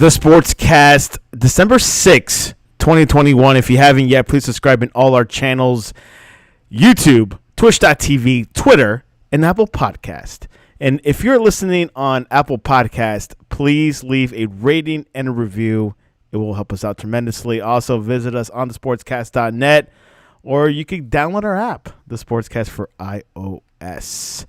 The Sportscast, December 6th, 2021. If you haven't yet, please subscribe in all our channels, YouTube, Twitch.tv, Twitter, and Apple Podcast. And if you're listening on Apple Podcast, please leave a rating and a review. It will help us out tremendously. Also, visit us on thesportscast.net, or you can download our app, The Sportscast for iOS.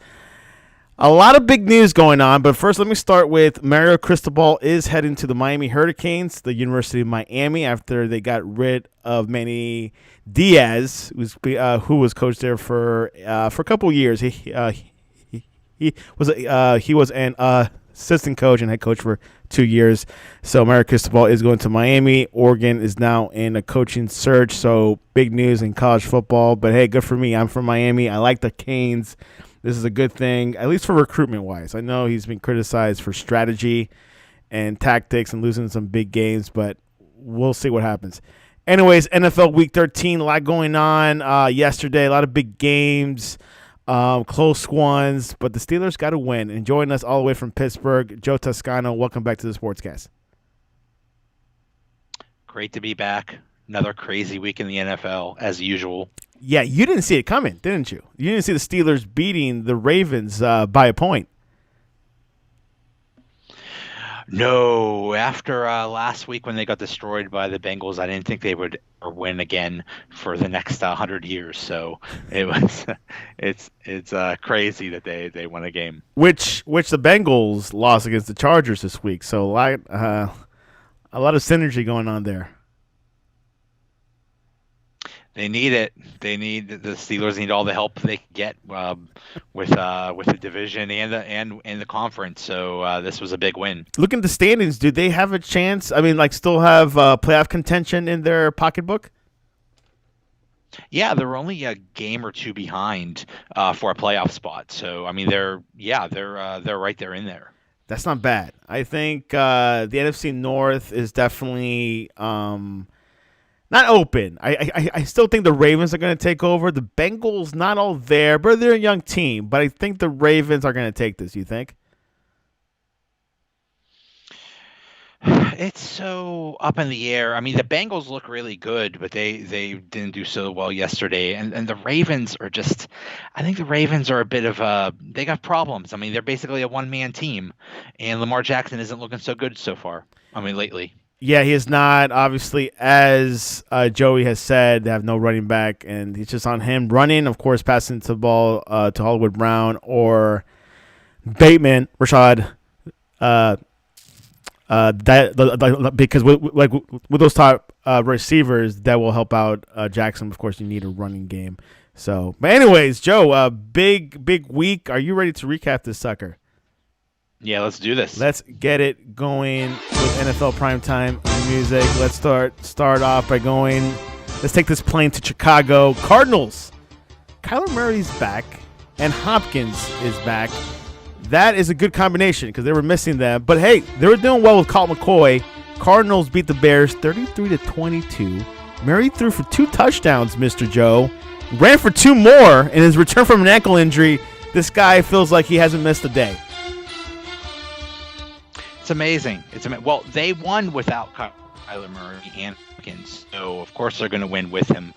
A lot of big news going on, but first let me start with Mario Cristobal is heading to the Miami Hurricanes, the University of Miami, after they got rid of Manny Diaz, who was coached there for a couple of years. He was an assistant coach and head coach for 2 years. So Mario Cristobal is going to Miami. Oregon is now in a coaching search, so big news in college football. But hey, good for me. I'm from Miami. I like the Canes. This is a good thing, at least for recruitment-wise. I know he's been criticized for strategy and tactics and losing some big games, but we'll see what happens. Anyways, NFL Week 13, a lot going on yesterday, a lot of big games, close ones, but the Steelers got to win. And joining us all the way from Pittsburgh, Joe Toscano, welcome back to the Sportscast. Great to be back. Another crazy week in the NFL, as usual. Yeah, you didn't see it coming, didn't you? You didn't see the Steelers beating the Ravens by a point. No, after last week when they got destroyed by the Bengals, I didn't think they would win again for the next 100 years. So it's crazy that they won a game. Which the Bengals lost against the Chargers this week. So a lot of synergy going on there. They need it. The Steelers need all the help they can get with the division and the conference. So this was a big win. Looking at the standings, do they have a chance? I mean, still have playoff contention in their pocketbook? Yeah, they're only a game or two behind for a playoff spot. So I mean, they're right there in there. That's not bad. I think the NFC North is definitely. Not open. I still think the Ravens are going to take over. The Bengals, not all there, but they're a young team. But I think the Ravens are going to take this. You think? It's so up in the air. I mean, the Bengals look really good, but they didn't do so well yesterday. And the Ravens are just – I think the Ravens are a bit of – they got problems. I mean, they're basically a one-man team, and Lamar Jackson isn't looking so good so far. I mean, lately. Yeah, he is not. Obviously, as Joey has said, they have no running back, and it's just on him running. Of course, passing the ball to Hollywood Brown or Bateman, Rashad. Because with those top receivers, that will help out Jackson. Of course, you need a running game. So, but anyways, Joe, big week. Are you ready to recap this sucker? Yeah, let's do this. Let's get it going with NFL primetime music. Let's start off by let's take this plane to Chicago. Cardinals. Kyler Murray's back, and Hopkins is back. That is a good combination because they were missing them. But, hey, they were doing well with Colt McCoy. Cardinals beat the Bears 33-22. Murray threw for 2 touchdowns, Mr. Joe. Ran for 2 more in his return from an ankle injury. This guy feels like he hasn't missed a day. It's amazing. Well, they won without Kyler Murray and Hopkins, so of course they're going to win with him.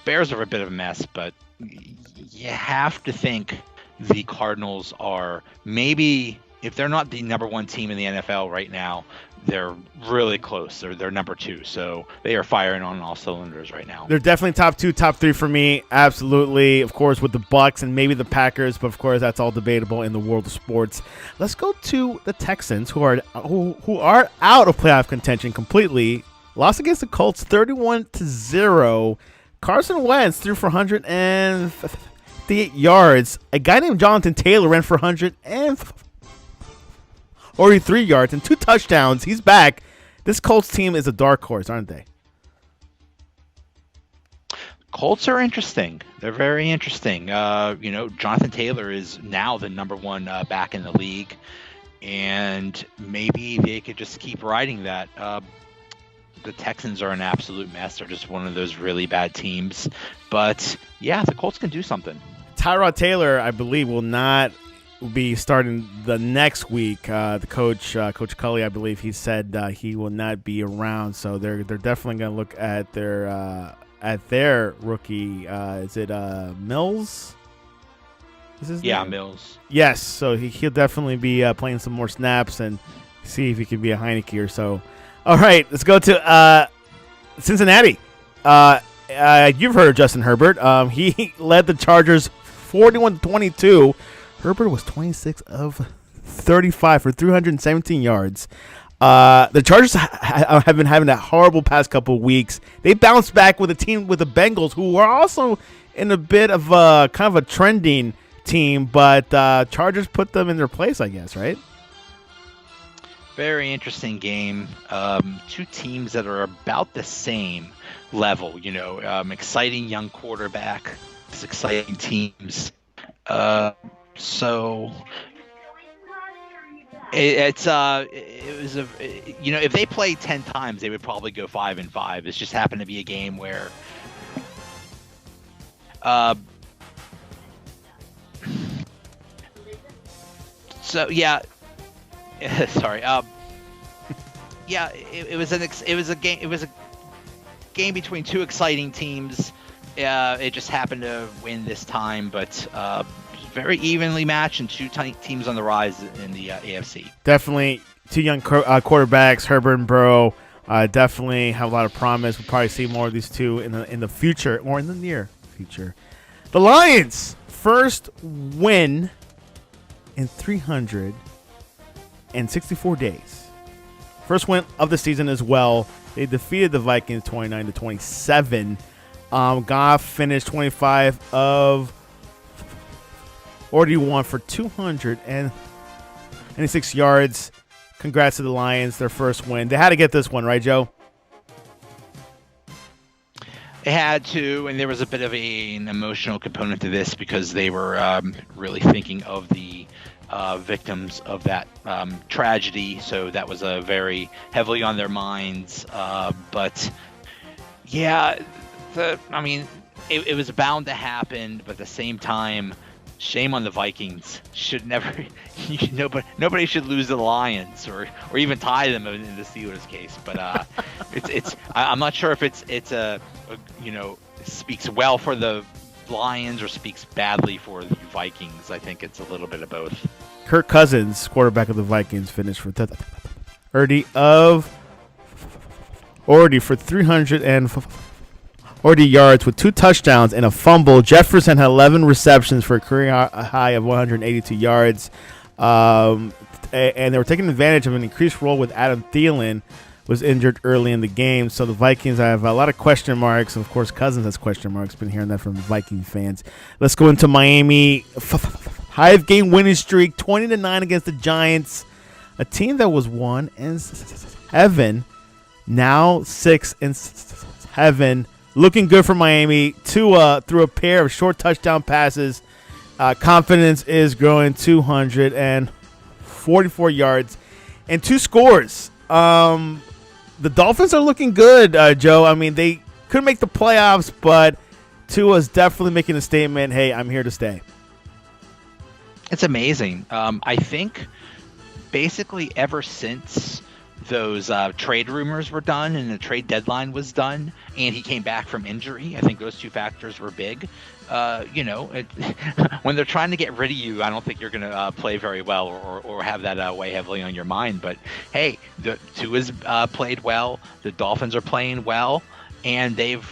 Bears are a bit of a mess, but you have to think the Cardinals are maybe, if they're not the number 1 team in the NFL right now, they're really close. They're number 2, so they are firing on all cylinders right now. They're definitely top 2, top 3 for me. Absolutely, of course, with the Bucs and maybe the Packers, but of course that's all debatable in the world of sports. Let's go to the Texans, who are out of playoff contention completely. Lost against the Colts, 31-0. Carson Wentz threw for 158 yards. A guy named Jonathan Taylor ran for 143 yards and 2 touchdowns. He's back. This Colts team is a dark horse, aren't they? Colts are interesting. They're very interesting. Jonathan Taylor is now the number 1 back in the league, and maybe they could just keep riding that. The Texans are an absolute mess. They're just one of those really bad teams. But, yeah, the Colts can do something. Tyrod Taylor, I believe, will not will be starting the next week. The coach, Coach Cully, I believe he said he will not be around. So they're definitely going to look at their rookie. Is it Mills? Is his name? Mills. Yes. So he'll definitely be playing some more snaps and see if he can be a Heineke or so. All right, let's go to Cincinnati. You've heard of Justin Herbert. He led the Chargers 41-22. Herbert was 26 of 35 for 317 yards. The Chargers have been having that horrible past couple of weeks. They bounced back with a team with the Bengals, who are also in a bit of a kind of a trending team, but Chargers put them in their place, I guess, right? Very interesting game. Two teams that are about the same level. Exciting young quarterback. It's exciting teams. So it was if they played 10 times, they would probably go 5-5. It's just happened to be a game where sorry. It was a game between two exciting teams. It just happened to win this time, but very evenly matched and two teams on the rise in the AFC. Definitely two young quarterbacks, Herbert and Burrow. Definitely have a lot of promise. We'll probably see more of these two in the future or in the near future. The Lions, first win in 364 days. First win of the season as well. They defeated the Vikings 29-27. Goff finished 25 of 41 for 296 yards. Congrats to the Lions, their first win. They had to get this one, right, Joe? They had to, and there was a bit of an emotional component to this because they were really thinking of the victims of that tragedy. So that was very heavily on their minds. But yeah, it was bound to happen. But at the same time, shame on the Vikings. Nobody should lose to the Lions or even tie them in the Steelers case. But I'm not sure if it's speaks well for the Lions or speaks badly for the Vikings. I think it's a little bit of both. Kirk Cousins, quarterback of the Vikings, finished for 340 yards with 2 touchdowns and a fumble. Jefferson had 11 receptions for a career high of 182 yards. And they were taking advantage of an increased role with Adam Thielen, was injured early in the game. So the Vikings have a lot of question marks. Of course, Cousins has question marks. Been hearing that from Viking fans. Let's go into Miami. 5-game winning streak, 20-9 against the Giants. A team that was 1-7, now 6-7. Looking good for Miami. Through a pair of short touchdown passes. Confidence is growing. 244 yards and 2 scores. The Dolphins are looking good, Joe. I mean, they couldn't make the playoffs, but Tua's definitely making a statement. Hey, I'm here to stay. It's amazing. I think basically ever since those trade rumors were done and the trade deadline was done and he came back from injury, I think those two factors were big. When they're trying to get rid of you, I don't think you're going to play very well or have that weigh heavily on your mind. But, hey, the Tua's played well. The Dolphins are playing well, and they've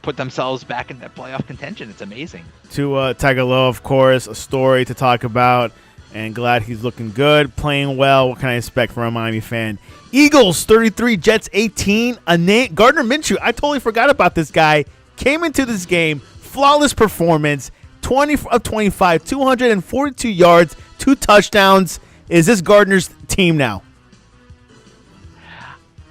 put themselves back in that playoff contention. It's amazing. Tua Tagovailoa, of course, a story to talk about, and glad he's looking good, playing well. What can I expect from a Miami fan? Eagles 33, Jets 18. Gardner Minshew, I totally forgot about this guy. Came into this game, flawless performance, 20 of 25, 242 yards, 2 touchdowns. Is this Gardner's team now?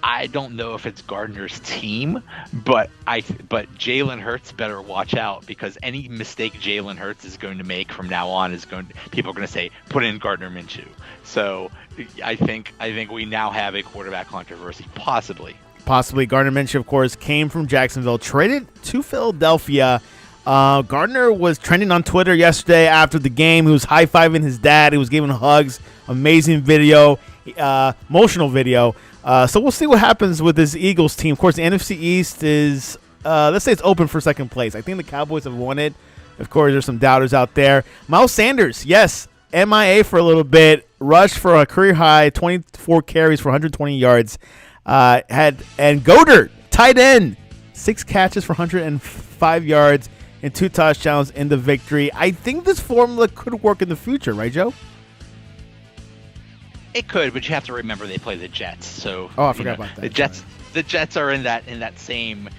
I don't know if it's Gardner's team, but Jalen Hurts better watch out, because any mistake Jalen Hurts is going to make from now on people are going to say, put in Gardner Minshew. So I think we now have a quarterback controversy, possibly. Gardner Minshew, of course, came from Jacksonville, traded to Philadelphia. Gardner was trending on Twitter yesterday after the game. He was high-fiving his dad. He was giving hugs. Amazing video, emotional video. So we'll see what happens with this Eagles team. Of course, the NFC East is, let's say it's open for second place. I think the Cowboys have won it. Of course, there's some doubters out there. Miles Sanders, yes, MIA for a little bit. Rushed for a career high, 24 carries for 120 yards. And Goddard, tight end, 6 catches for 105 yards and 2 touchdowns in the victory. I think this formula could work in the future, right, Joe? It could, but you have to remember they play the Jets. So I forgot about that. The Jets are in that same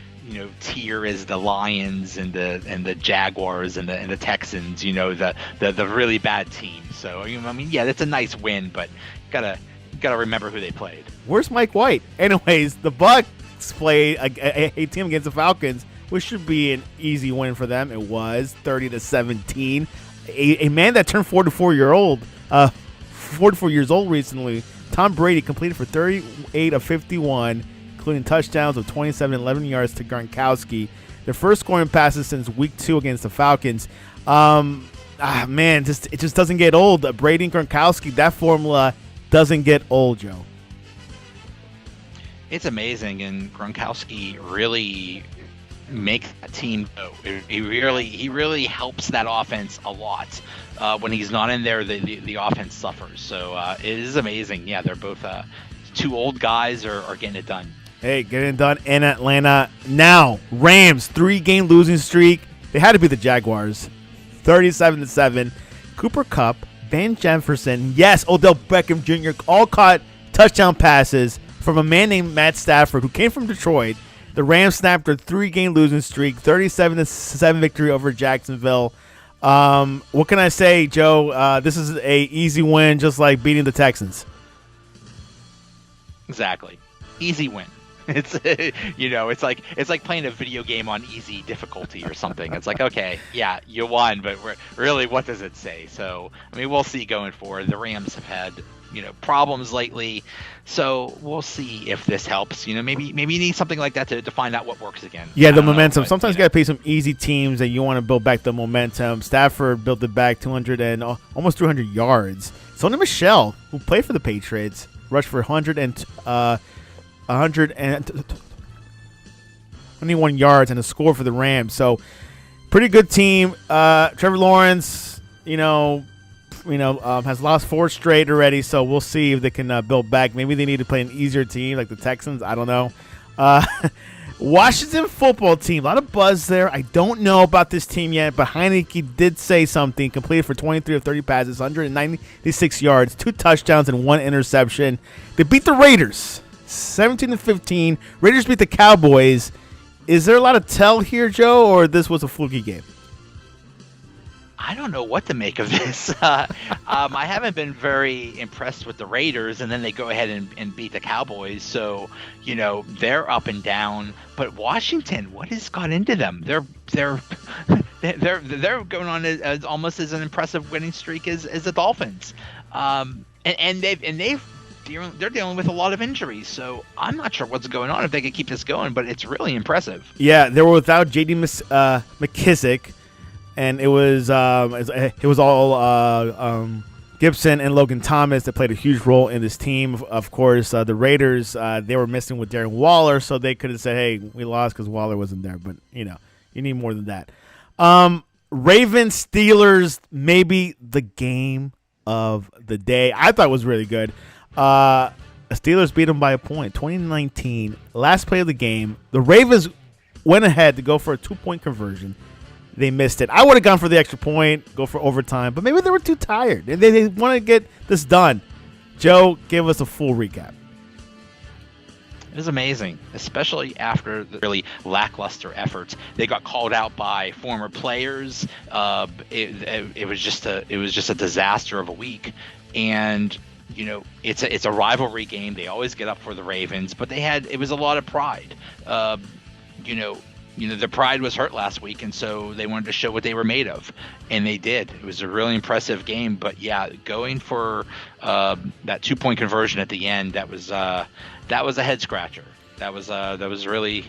tier as the Lions and the Jaguars and the Texans. The really bad team. So that's a nice win, but gotta remember who they played. Where's Mike White? Anyways, the Bucs played a team against the Falcons, which should be an easy win for them. It was 30-17. A man that turned 44 years old recently, Tom Brady, completed for 38 of 51, including touchdowns of 27 and 11 yards to Gronkowski. Their first scoring passes since week 2 against the Falcons. It just doesn't get old. Brady and Gronkowski, that formula doesn't get old, Joe. It's amazing, and Gronkowski really makes that team go. He really helps that offense a lot. When he's not in there, the offense suffers. So it is amazing. Yeah, they're both 2 old guys are getting it done. Hey, getting it done in Atlanta. Now, Rams, 3-game losing streak. They had to beat the Jaguars, 37-7. Cooper Kupp, Van Jefferson, yes, Odell Beckham Jr. all caught touchdown passes from a man named Matt Stafford, who came from Detroit. The Rams snapped their 3-game losing streak, 37-7 victory over Jacksonville. What can I say, Joe? This is a easy win, just like beating the Texans. Exactly, easy win. It's like playing a video game on easy difficulty or something. It's like, okay, yeah, you won, but really, what does it say? So, we'll see going forward. The Rams have had problems lately, so we'll see if this helps. Maybe you need something like that to find out what works again. Yeah, the momentum. Sometimes you got to play some easy teams and you want to build back the momentum. Stafford built it back 200 and almost 300 yards. Sony Michel, who played for the Patriots, rushed for 121 yards and a score for the Rams. So pretty good team. Trevor Lawrence, has lost 4 straight already, so we'll see if they can build back. Maybe they need to play an easier team like the Texans. I don't know. Washington football team, a lot of buzz there. I don't know about this team yet, but Heineke did say something. Completed for 23 of 30 passes, 196 yards, 2 touchdowns, and 1 interception. They beat the Raiders, 17-15. Raiders beat the Cowboys. Is there a lot of tell here, Joe, or this was a fluky game? I don't know what to make of this. I haven't been very impressed with the Raiders, and then they go ahead and beat the Cowboys. So, they're up and down. But Washington, what has got into them? They're going on as almost as an impressive winning streak as the Dolphins, and they're dealing with a lot of injuries. So I'm not sure what's going on if they can keep this going, but it's really impressive. Yeah, they were without J.D. McKissick. And it was all Gibson and Logan Thomas that played a huge role in this team. Of course, the Raiders, they were missing with Darren Waller, so they could have said, hey, we lost because Waller wasn't there. But, you need more than that. Ravens, Steelers, maybe the game of the day. I thought it was really good. Steelers beat them by a point, 20-19. Last play of the game. The Ravens went ahead to go for a 2-point conversion. They missed it. I would have gone for the extra point, go for overtime, but maybe they were too tired. They want to get this done. Joe, give us a full recap. It was amazing, especially after the really lackluster efforts. They got called out by former players. It was just a disaster of a week, and it's a rivalry game. They always get up for the Ravens, but it was a lot of pride. Their pride was hurt last week, and so they wanted to show what they were made of, and they did. It was a really impressive game, but yeah, going for that 2-point conversion at the end, that was a head scratcher. That was really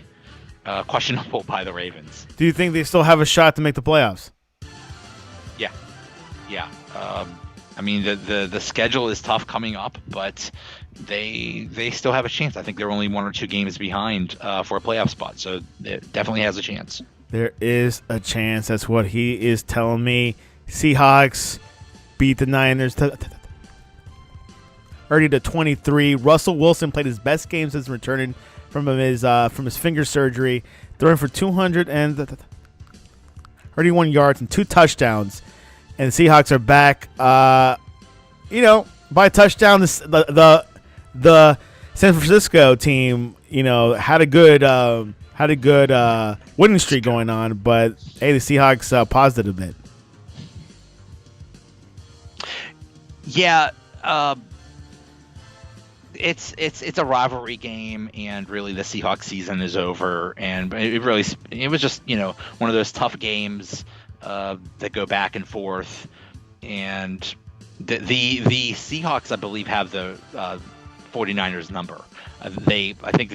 questionable by the Ravens. Do you think they still have a shot to make the playoffs? Yeah, yeah. I mean, the schedule is tough coming up, but they still have a chance. I think they're only 1 or 2 games behind for a playoff spot, so it definitely has a chance. There is a chance. That's what he is telling me. Seahawks beat the Niners 30-23. Russell Wilson played his best game since returning from his finger surgery, throwing for 231 yards and 2 touchdowns. And the Seahawks are back. By a touchdown. The San Francisco team, had a good winning streak going on. But hey, the Seahawks paused it a bit. Yeah. It's a rivalry game, and really the Seahawks season is over. And it was just one of those tough games that go back and forth. And the Seahawks, I believe, have the 49ers number. I think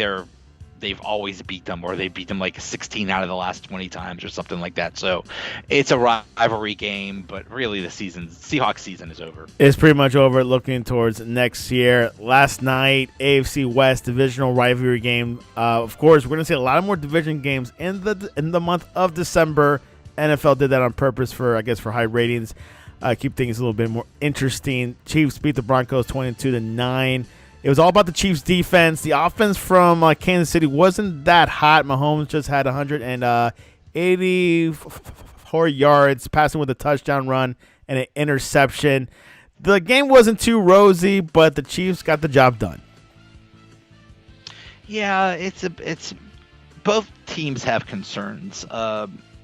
they've always beat them, or they beat them like 16 out of the last 20 times or something like that. So it's a rivalry game, but really the Seahawks season is over. It's pretty much over, looking towards next year. Last night, AFC West divisional rivalry game. Of course, we're going to see a lot of more division games in the month of December. NFL did that on purpose for high ratings. Keep things a little bit more interesting. Chiefs beat the Broncos 22-9. It was all about the Chiefs' defense. The offense from Kansas City wasn't that hot. Mahomes just had 184 yards, passing with a touchdown run and an interception. The game wasn't too rosy, but the Chiefs got the job done. Yeah, it's both teams have concerns.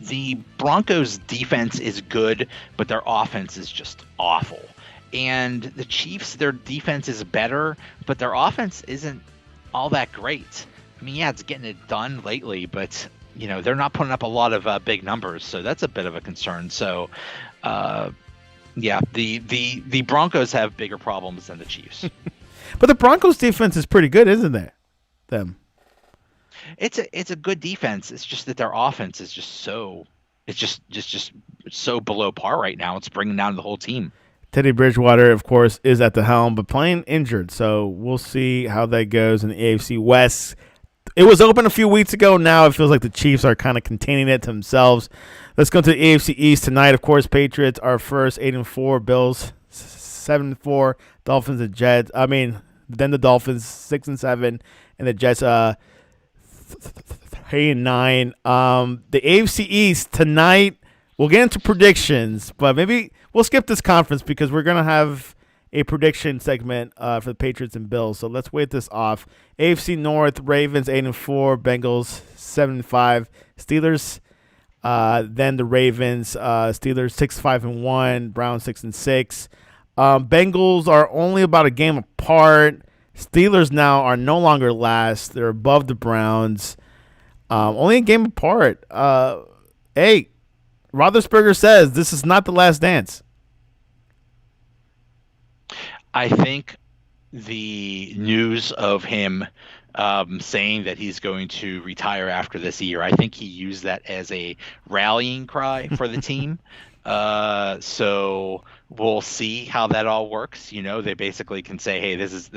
The Broncos' defense is good, but their offense is just awful. And the Chiefs, their defense is better, but their offense isn't all that great. I mean, yeah, it's getting it done lately, but they're not putting up a lot of big numbers, so that's a bit of a concern. So, yeah, the Broncos have bigger problems than the Chiefs. But the Broncos' defense is pretty good, isn't it? Them. It's a good defense. It's just that their offense is just so so below par right now. It's bringing down the whole team. Teddy Bridgewater, of course, is at the helm, but playing injured. So we'll see how that goes in the AFC West. It was open a few weeks ago. Now it feels like the Chiefs are kind of containing it to themselves. Let's go to the AFC East tonight. Of course, Patriots are first, 8-4. Bills 7-4. Dolphins and Jets. Then the Dolphins 6-7, and the Jets 3-9. The AFC East tonight. We'll get into predictions, but maybe we'll skip this conference because we're going to have a prediction segment for the Patriots and Bills. So let's wait this off. AFC North, Ravens 8-4, Bengals 7-5, Steelers. Then the Ravens, Steelers 6-5-1, Browns 6-6. Bengals are only about a game apart. Steelers now are no longer last. They're above the Browns. Only a game apart. Hey, Roethlisberger says this is not the last dance. I think the news of him saying that he's going to retire after this year, I think he used that as a rallying cry for the team. So we'll see how that all works. They basically can say, hey, this is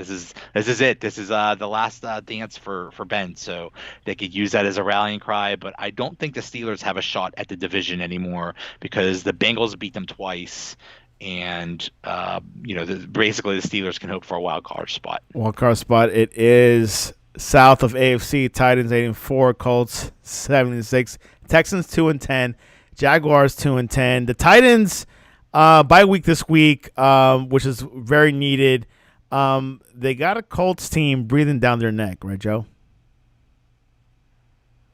it. This is the last dance for Ben. So they could use that as a rallying cry. But I don't think the Steelers have a shot at the division anymore because the Bengals beat them twice. And, basically the Steelers can hope for a wild card spot. Wild card spot. It is south of AFC. Titans 8-4, Colts 7-6, Texans 2-10. Jaguars 2-10. The Titans bye week this week, which is very needed. They got a Colts team breathing down their neck, right, Joe?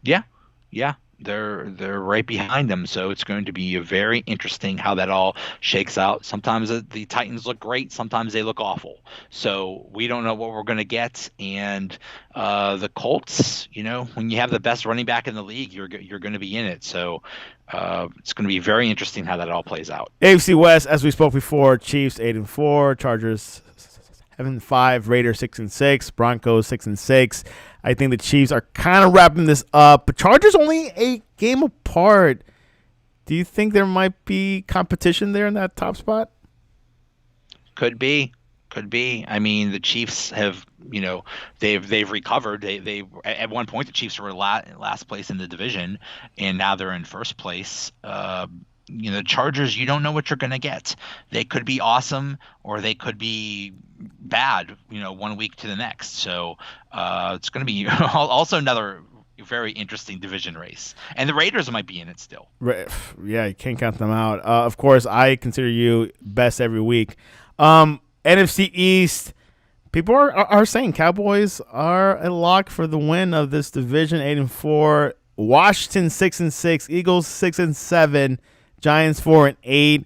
Yeah. They're right behind them, so it's going to be very interesting how that all shakes out. Sometimes the Titans look great, sometimes they look awful. So we don't know what we're going to get. And the Colts, when you have the best running back in the league, you're going to be in it. So it's going to be very interesting how that all plays out. AFC West, as we spoke before, Chiefs 8-4, Chargers 7-5, Raiders 6-6, Broncos 6-6. I think the Chiefs are kind of wrapping this up. But Chargers only a game apart. Do you think there might be competition there in that top spot? Could be. Could be. I mean, the Chiefs have, they've recovered. They at one point the Chiefs were last place in the division, and now they're in first place. The Chargers, you don't know what you're going to get. They could be awesome, or they could be bad. 1 week to the next. So it's going to be also another very interesting division race, and the Raiders might be in it still. Yeah, you can't count them out. Of course, I consider you best every week. NFC East, people are saying Cowboys are a lock for the win of this division, 8-4. Washington 6-6, Eagles 6-7, Giants 4-8.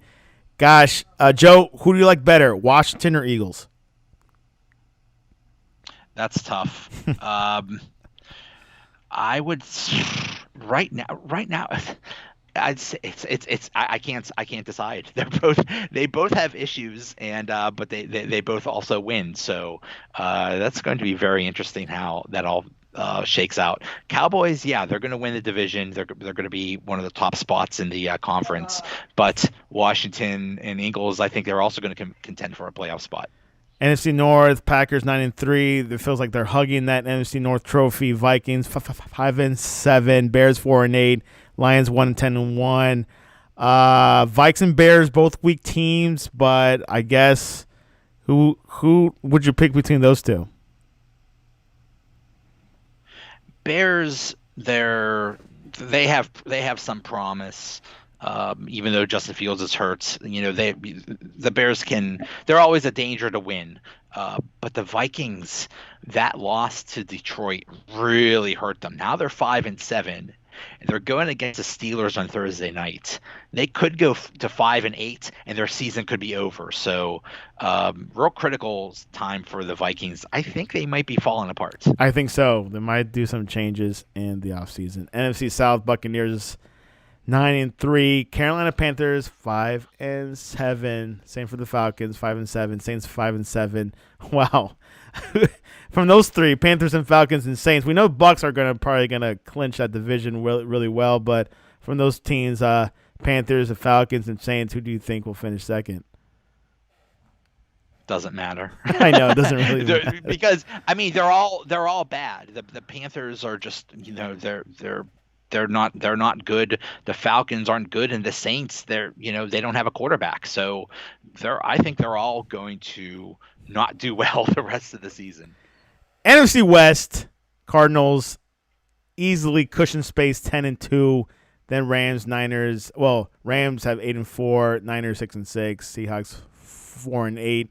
Gosh, Joe, who do you like better, Washington or Eagles? That's tough. I would right now. I'd say I can't decide. They both have issues, and but they both also win. So that's going to be very interesting how that all shakes out. Cowboys, yeah, they're going to win the division. They're going to be one of the top spots in the conference. But Washington and Eagles, I think they're also going to contend for a playoff spot. NFC North, Packers 9-3. It feels like they're hugging that NFC North trophy. Vikings 5-7, Bears 4-8. Lions 1-10-1. Vikes and Bears both weak teams, but I guess who would you pick between those two? Bears, they have some promise. Even though Justin Fields is hurt, the Bears they're always a danger to win. But the Vikings, that loss to Detroit really hurt them. Now they're 5-7. And they're going against the Steelers on Thursday night. They could go to 5-8, and their season could be over. So, real critical time for the Vikings. I think they might be falling apart. I think so. They might do some changes in the offseason. NFC South, Buccaneers 9-3, Carolina Panthers 5-7. Same for the Falcons, 5-7. Saints 5-7. Wow. From those three, Panthers and Falcons and Saints, we know Bucs are probably gonna clinch that division really well. But from those teams, Panthers, the Falcons, and Saints, who do you think will finish second? Doesn't matter. I know it doesn't really matter. Because I mean they're all bad. The Panthers are just they're not good. The Falcons aren't good, and the Saints they don't have a quarterback. So I think they're all going to not do well the rest of the season. NFC West, Cardinals easily cushion space 10-2. Then Rams, Niners. Well, Rams have 8-4, Niners 6-6, Seahawks 4-8.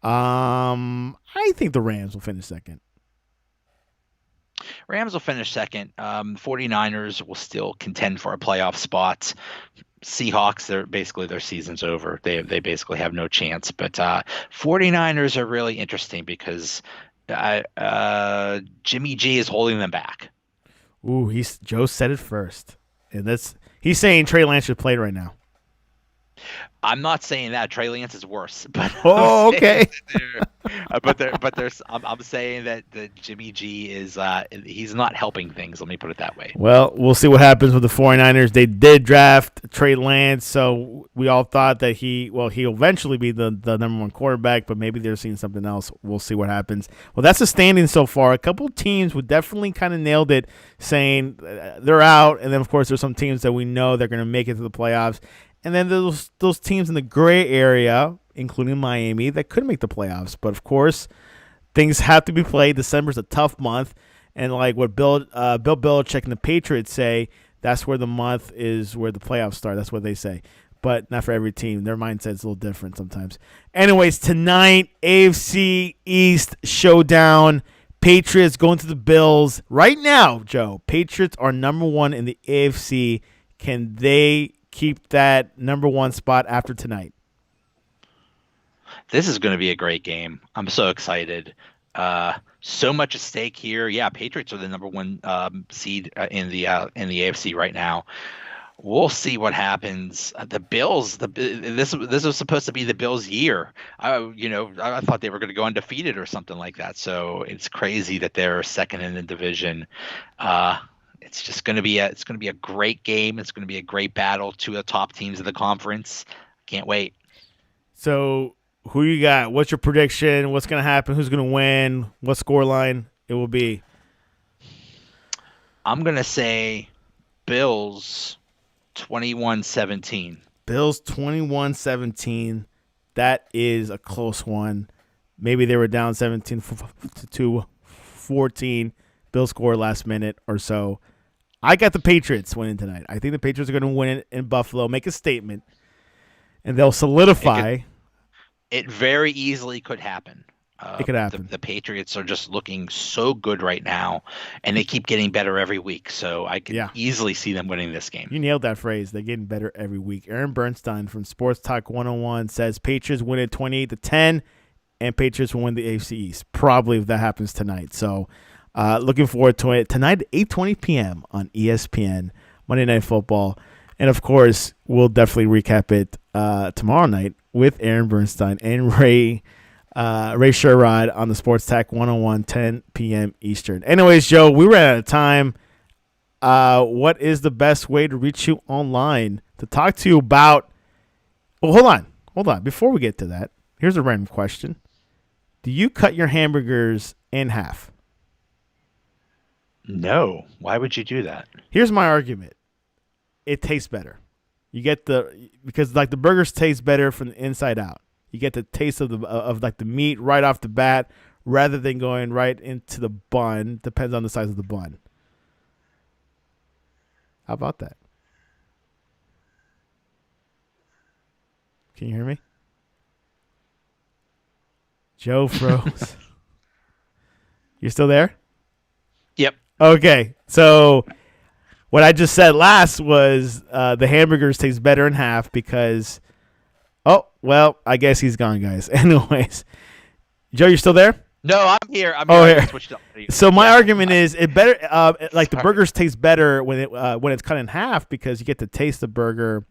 I think the Rams will finish second. Rams will finish second. 49ers will still contend for a playoff spot. Seahawks, their season's over. They basically have no chance. But 49ers are really interesting because Jimmy G is holding them back. Ooh, Joe said it first. And he's saying Trey Lance should play right now. I'm not saying that Trey Lance is worse, but okay. I'm saying that Jimmy G is he's not helping things. Let me put it that way. Well, we'll see what happens with the 49ers. They did draft Trey Lance, so we all thought that he'll eventually be the number one quarterback, but maybe they're seeing something else. We'll see what happens. Well, that's the standing so far. A couple teams would definitely kind of nailed it, saying they're out, and then of course there's some teams that we know they're going to make it to the playoffs. And then those teams in the gray area, including Miami, that could make the playoffs. But, of course, things have to be played. December's a tough month. And like what Bill Belichick and the Patriots say, that's where the month is where the playoffs start. That's what they say. But not for every team. Their mindset's a little different sometimes. Anyways, tonight, AFC East showdown. Patriots going to the Bills. Right now, Joe, Patriots are number one in the AFC. Can they keep that number one spot after tonight? This is going to be a great game. I'm so excited. So much at stake here. Yeah, Patriots are the number one seed in the AFC right now. We'll see what happens. The Bills, this was supposed to be the Bills' year. I thought they were going to go undefeated or something like that. So it's crazy that they're second in the division. It's just going to be a great game. It's going to be a great battle. Two of the top teams of the conference. Can't wait. So who you got? What's your prediction? What's going to happen? Who's going to win? What scoreline it will be? I'm going to say Bills 21-17. Bills 21-17. That is a close one. Maybe they were down 17-14. Bills score last minute or so. I got the Patriots winning tonight. I think the Patriots are going to win it in Buffalo, make a statement, and they'll solidify. It very easily could happen. It could happen. The Patriots are just looking so good right now, and they keep getting better every week. So I can easily see them winning this game. You nailed that phrase. They're getting better every week. Aaron Bernstein from Sports Talk 101 says Patriots win it 28-10, and Patriots will win the AFC East. Probably if that happens tonight. So looking forward to it. Tonight at 8:20 p.m. on ESPN, Monday Night Football. And, of course, we'll definitely recap it tomorrow night with Aaron Bernstein and Ray Sherrod on the Sports Tech 101, 10 p.m. Eastern. Anyways, Joe, we ran out of time. What is the best way to reach you online to talk to you about? Well, hold on. Before we get to that, here's a random question. Do you cut your hamburgers in half? No. Why would you do that? Here's my argument. It tastes better. You get because the burgers taste better from the inside out. You get the taste of the meat right off the bat rather than going right into the bun. Depends on the size of the bun. How about that? Can you hear me? Joe froze. You're still there? Yep. Okay. So what I just said last was the hamburgers taste better in half because well, I guess he's gone, guys. Anyways, Joe, you're still there? No, I'm here. Here. So my argument is it better the burgers taste better when it's cut in half because you get to taste the burger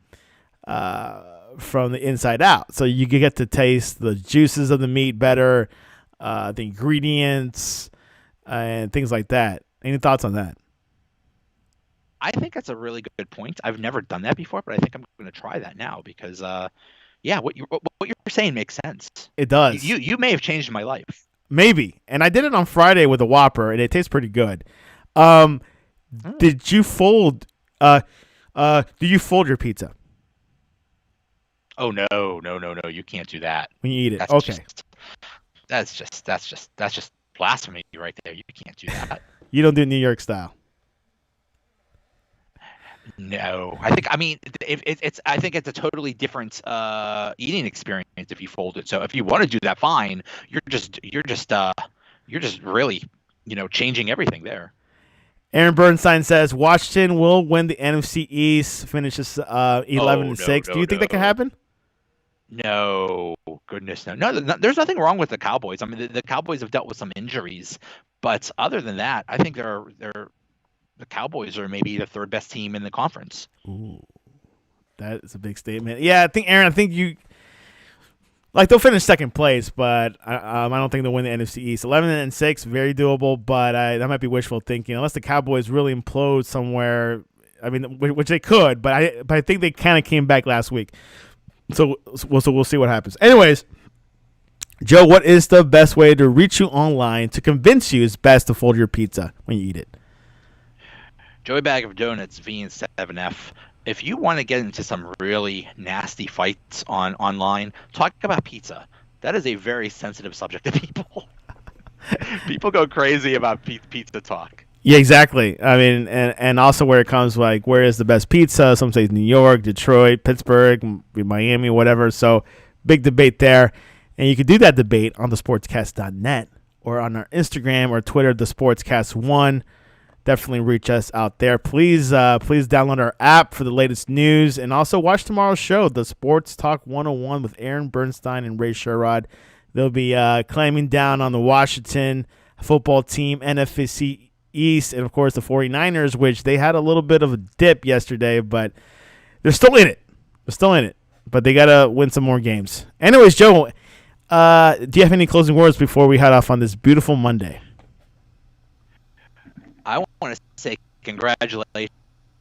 from the inside out. So you get to taste the juices of the meat better, the ingredients, and things like that. Any thoughts on that? I think that's a really good point. I've never done that before, but I think I'm going to try that now because what you're saying makes sense. It does. You may have changed my life. Maybe. And I did it on Friday with a Whopper, and it tastes pretty good. Did you fold? Do you fold your pizza? Oh no! You can't do that when you eat it. Okay. That's just blasphemy right there. You can't do that. You don't do New York style. No, I think it's a totally different eating experience if you fold it. So if you want to do that, fine. You're just really changing everything there. Aaron Bernstein says Washington will win the NFC East, finishes 11-6. Do you think that can happen? No, goodness no. There's nothing wrong with the Cowboys. I mean, the Cowboys have dealt with some injuries, but other than that, I think the Cowboys are maybe the third best team in the conference. Ooh, that is a big statement. Yeah, Aaron, you they'll finish second place, but I don't think they'll win the NFC East. 11-6, very doable, but that might be wishful thinking unless the Cowboys really implode somewhere. I mean, which they could, but I think they kind of came back last week. So we'll see what happens. Anyways, Joe, what is the best way to reach you online to convince you it's best to fold your pizza when you eat it? Joey Bag of Donuts, V and 7F. If you want to get into some really nasty fights online, talk about pizza. That is a very sensitive subject to people. People go crazy about pizza talk. Yeah, exactly. I mean, and also where it comes where is the best pizza? Some say New York, Detroit, Pittsburgh, Miami, whatever. So big debate there. And you can do that debate on thesportscast.net or on our Instagram or Twitter, thesportscast1. Definitely reach us out there. Please download our app for the latest news and also watch tomorrow's show, The Sports Talk 101 with Aaron Bernstein and Ray Sherrod. They'll be clamming down on the Washington football team, NFC East, and, of course, the 49ers, which they had a little bit of a dip yesterday, but They're still in it. But they gotta win some more games. Anyways, Joe, do you have any closing words before we head off on this beautiful Monday? I want to say congratulations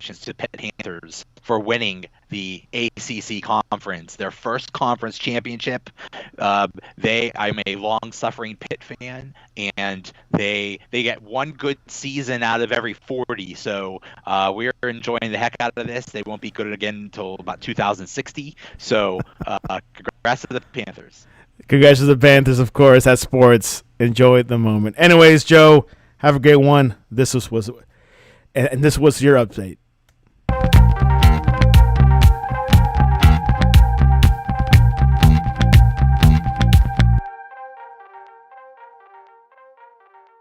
to the Panthers for winning the ACC conference, their first conference championship. I'm a long-suffering Pitt fan, and they get one good season out of every 40. So we're enjoying the heck out of this. They won't be good again until about 2060. So congrats to the Panthers. Congrats to the Panthers, of course. That's sports. Enjoy the moment. Anyways, Joe, have a great one. This was your update.